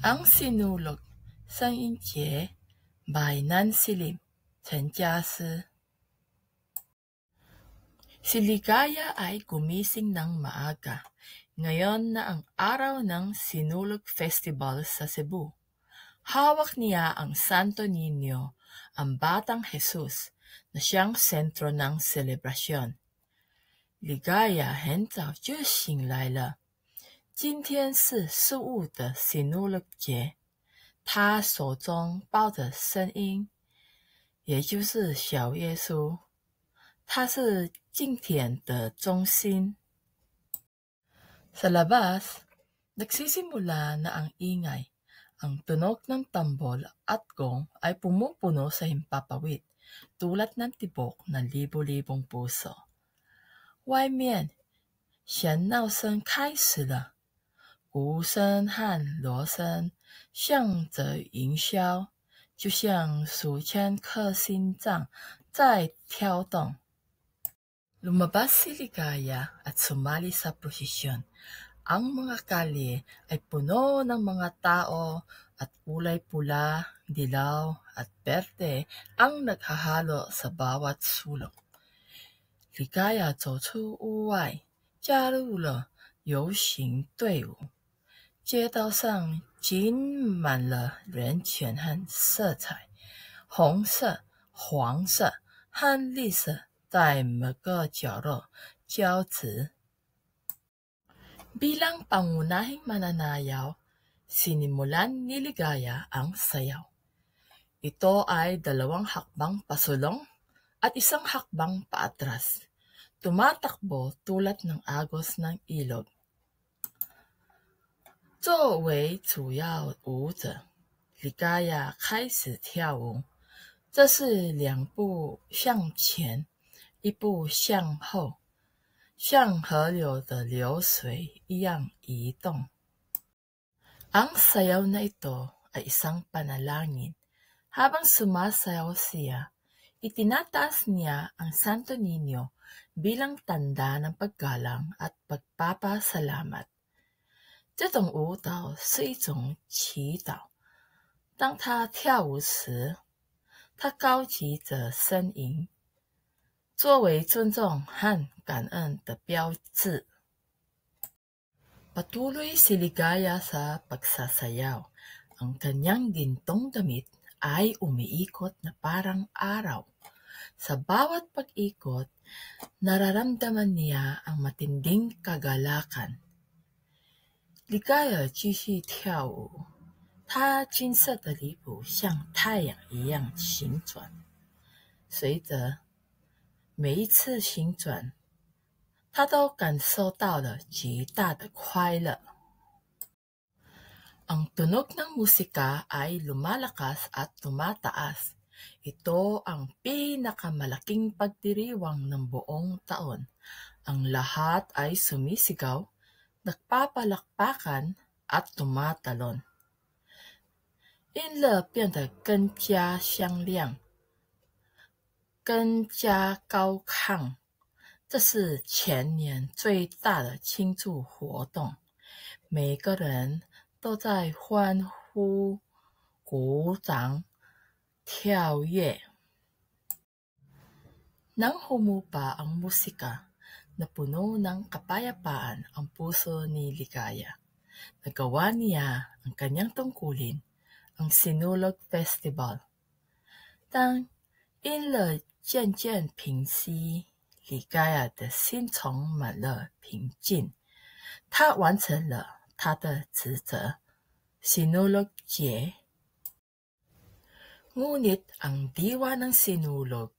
Ang sinulog, 圣婴节 by Nancy Lim, 陈家诗。Si Ligaya ay gumising ng maaga, ngayon na ang araw ng Sinulog Festival sa Cebu. Hawak niya ang Santo Niño, ang Batang Jesus, na siyang sentro ng selebrasyon. Ligaya 很早就醒来了，今天是15的sinulog节，他手中抱着圣婴，也就是小耶稣，他是敬典的中心。Sa labas, nagsisimula na ang ingay. Ang tunog ng tambol at gong ay pumupuno sa himpapawid, tulad ng tibok ng libo-libong puso. 外面弦闹声开始了，鼓声和锣声向着云霄，就像数千颗心脏在跳动。Lumabas si Ligaya at sumali sa prosesyon. Ang mga kalye ay puno ng mga tao at kulay pula, dilaw at berde ang naghahalo sa bawat sulok. Ligaya 走出屋外，加入了游行队伍。街道上挤满了人群和色彩，红色、黄色和绿色在每个角落交织。Bilang pangunahing mananayaw, sinimulan ni Ligaya ang sayaw. Ito ay 2 hakbang pasulong at 1 hakbang paatras. Tumatakbo tulad ng agos ng ilog. 作为主要舞者， Ligaya 开始跳舞。这是2步向前，1步向后，像河流的流水一样移动。Ang sayaw na ito ay isang panalangin. Habang sumasayaw siya, itinataas niya ang Santo Niño bilang tanda ng paggalang at pagpapasalamat. 这种舞蹈是一种祈祷。当他跳舞时，他高举着圣婴，作为尊重和感恩的标志。Patuloy si Ligaya sa pagsasayaw. Ang kanyang gintong damit ay umiikot na parang araw. Sa bawat pag-ikot, nararamdaman niya ang matinding kagalakan. Ligaya 继续跳舞，她金色的礼服像太阳一样旋转，随着每一次旋转，她都感受到了极大的快乐。Ang tunog ng musika ay lumalakas at tumataas. Ito ang pinakamalaking pagdiriwang ng buong taon. Ang lahat ay sumisigaw, nagpapalakpakan at tumatalon. 音乐变得更加响亮，更加高亢。这是全年最大的庆祝活动，每个人都在欢呼、鼓掌、跳跃。Nang humupa ang musika, napuno ng kapayapaan ang puso ni Ligaya. Nagawa niya ang kanyang tungkulin, ang Sinulog Festival. 当音乐渐渐平息， Ligaya 的心充满了平静。他完成了他的职责， Sinulog 节。 Ngunit ang diwa ng sinulog,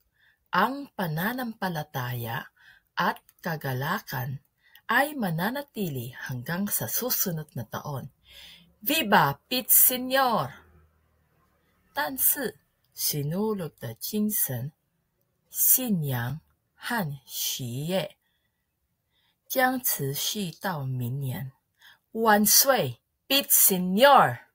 ang pananampalataya at kagalakan ay mananatili hanggang sa susunod na taon. Viva Pete Senior! 但是sinulog的精神、信仰和喜悦将持续到明年。万岁 Pete Senior!